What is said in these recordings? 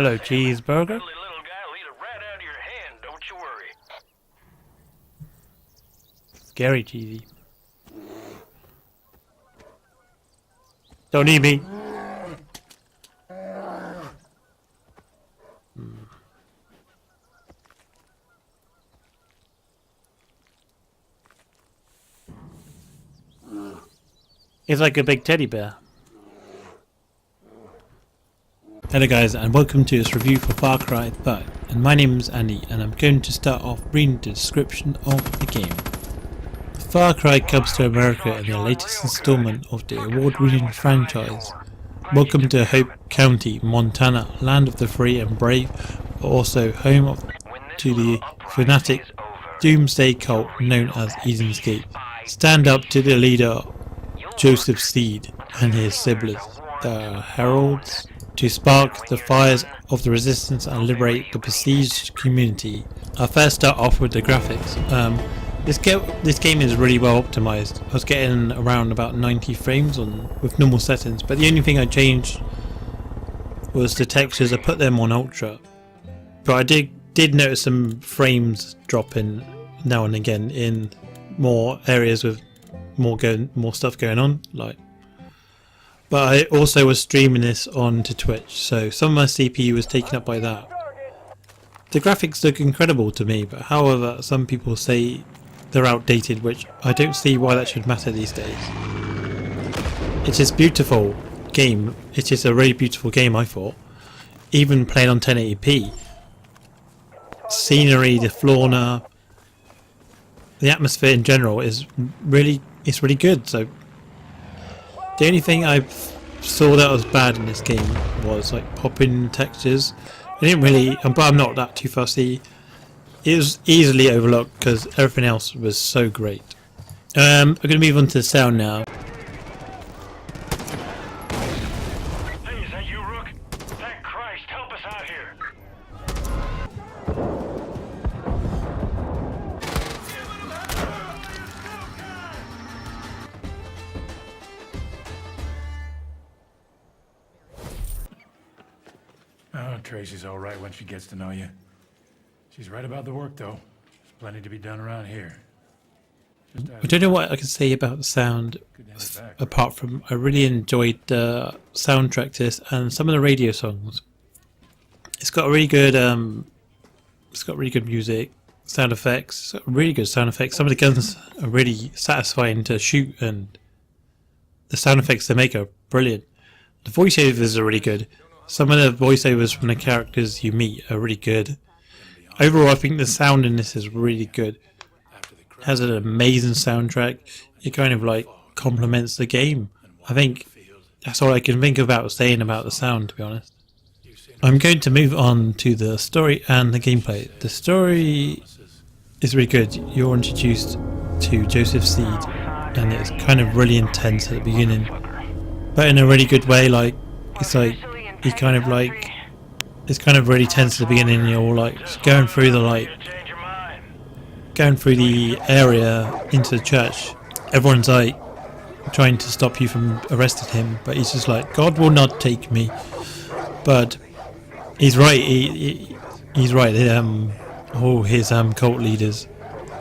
Hello, cheeseburger. Little guy will eat a rat out of your hand, don't you worry. Scary cheesy. Don't eat me. He's like a big teddy bear. Hello guys, and welcome to this review for Far Cry 5, and my name is Andy, and I'm going to start off reading the description of the game. Far Cry comes to America in the latest installment of the award-winning franchise. Welcome to Hope County, Montana, land of the free and brave, but also home to the fanatic doomsday cult known as Eden's Gate. Stand up to the leader, Joseph Seed, and his siblings, the Heralds, to spark the fires of the resistance and liberate the besieged community. I'll first start off with the graphics. This game is really well optimized. I was getting around about 90 frames with normal settings, but the only thing I changed was the textures. I put them on ultra, but I did notice some frames dropping now and again in more areas with more stuff going on, but I also was streaming this onto Twitch, so some of my CPU was taken up by that. The graphics look incredible to me, but however some people say they're outdated, which I don't see why that should matter these days. It's a beautiful game. It is a really beautiful game, I thought. Even playing on 1080p. Scenery, the fauna, the atmosphere in general is really good. So the only thing I saw that was bad in this game was like popping textures. I didn't really, but I'm not that too fussy. It was easily overlooked because everything else was so great. I'm going to move on to the sound now. Hey, is that you, Rook? Thank Christ, help us out here. Oh, Tracy's all right when she gets to know you. She's right about the work, though. There's plenty to be done around here. I don't know what I can say about the sound, apart from I really enjoyed the soundtrack to this and some of the radio songs. It's got really good music, sound effects. It's got really good sound effects. Some of the guns are really satisfying to shoot, and the sound effects they make are brilliant. The voiceovers are really good. Some of the voiceovers from the characters you meet are really good. Overall, I think the sound in this is really good. It has an amazing soundtrack. It kind of like complements the game. I think that's all I can think about saying about the sound, to be honest. I'm going to move on to the story and the gameplay. The story is really good. You're introduced to Joseph Seed, and it's kind of really intense at the beginning, but in a really good way. It's kind of really tense at the beginning, and you're like going through the area into the church. Everyone's like trying to stop you from arresting him, but he's just like, God will not take me. But he's right. He's right. All his cult leaders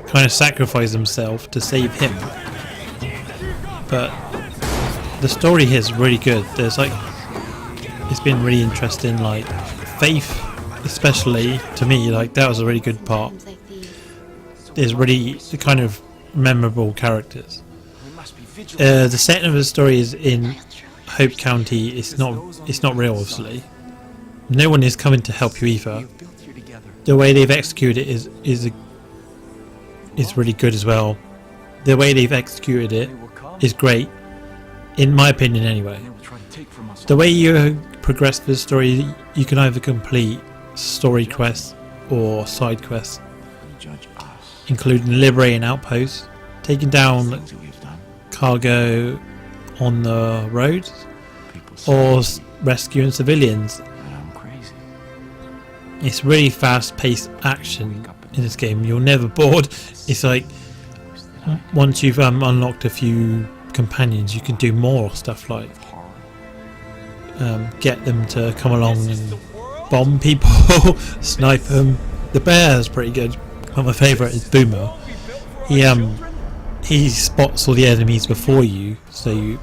kind of sacrifice themselves to save him. But the story here is really good. It's been really interesting. Faith, especially to me, that was a really good part. There's really kind of memorable characters. The setting of the story is in Hope County. It's not real, obviously. No one is coming to help you either. The way they've executed it is really good as well. The way they've executed it is great, in my opinion anyway. The way you progress through the story, you can either complete story quests or side quests, including liberating outposts, taking down cargo on the roads, or rescuing civilians. It's really fast-paced action in this game. You're never bored. It's like once you've unlocked a few companions, you can do more stuff like get them to come along and bomb people, snipe them. The bear is pretty good, but my favourite is Boomer. He spots all the enemies before you, so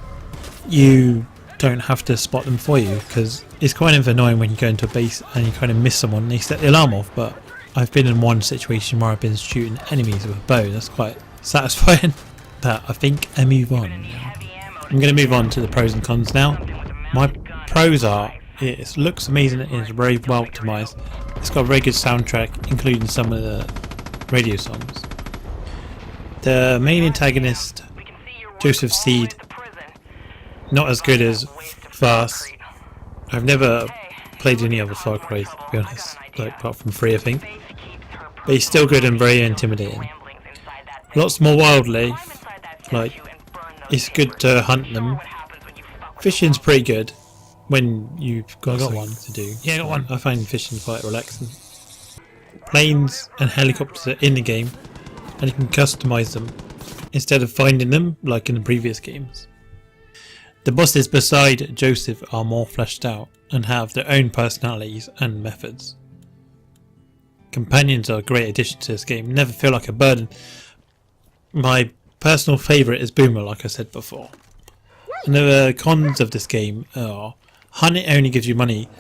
you don't have to spot them for you, because it's kind of annoying when you go into a base and you kind of miss someone and they set the alarm off. But I've been in one situation where I've been shooting enemies with a bow. That's quite satisfying. But I think I move on now. I'm going to move on to the pros and cons now. My pros are, it looks amazing, it's very well optimised. It's got a very good soundtrack, including some of the radio songs. The main antagonist, Joseph Seed, not as good as Vars. I've never played any other Far Cry, to be honest, like apart from 3 I think. But he's still good and very intimidating. Lots more wildlife, like it's good to hunt them. Fishing's pretty good when you've got one to do. Yeah, I got one. I find fishing quite relaxing. Planes and helicopters are in the game, and you can customise them instead of finding them like in the previous games. The bosses beside Joseph are more fleshed out and have their own personalities and methods. Companions are a great addition to this game, never feel like a burden. My personal favourite is Boomer, like I said before. And the cons of this game are, hunting only gives you money.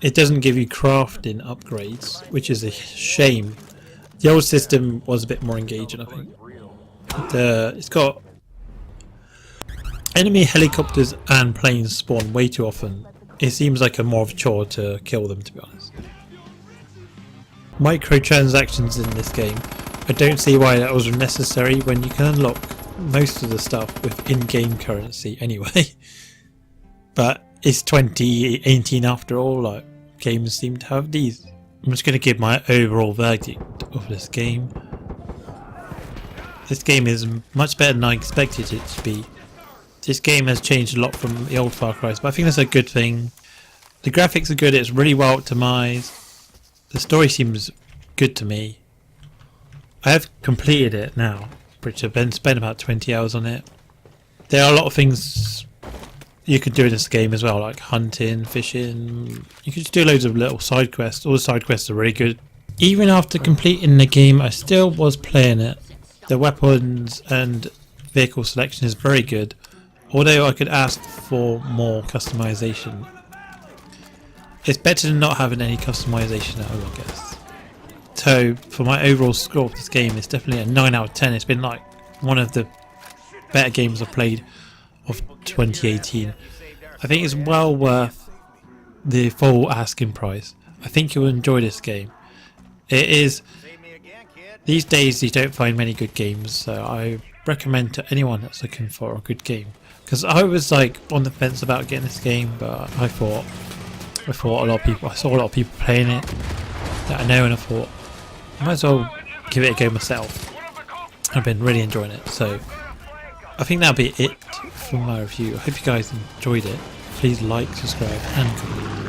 It doesn't give you crafting upgrades, which is a shame. The old system was a bit more engaging, I think. It's got enemy helicopters and planes spawn way too often. It seems like a more of a chore to kill them, to be honest. Microtransactions in this game, I don't see why that was necessary when you can unlock most of the stuff with in-game currency anyway. But it's 2018 after all, like games seem to have these. I'm just going to give my overall verdict of this game. This game is much better than I expected it to be. This game has changed a lot from the old Far Cry, but I think that's a good thing. The graphics are good, it's really well optimized. The story seems good to me. I have completed it now, which I've spent about 20 hours on it. There are a lot of things you could do in this game as well, like hunting, fishing. You could just do loads of little side quests. All the side quests are really good. Even after completing the game, I still was playing it. The weapons and vehicle selection is very good, although I could ask for more customization. It's better than not having any customization at all, I guess. So for my overall score of this game, it's definitely a 9 out of 10. It's been like one of the better games I've played of 2018. I think it's well worth the full asking price. I think you'll enjoy this game. It is, these days you don't find many good games, so I recommend to anyone that's looking for a good game. Because I was like on the fence about getting this game, but I thought I saw a lot of people playing it that I know, and I thought I might as well give it a go myself. I've been really enjoying it, so I think that'll be it for my review. I hope you guys enjoyed it. Please like, subscribe and comment.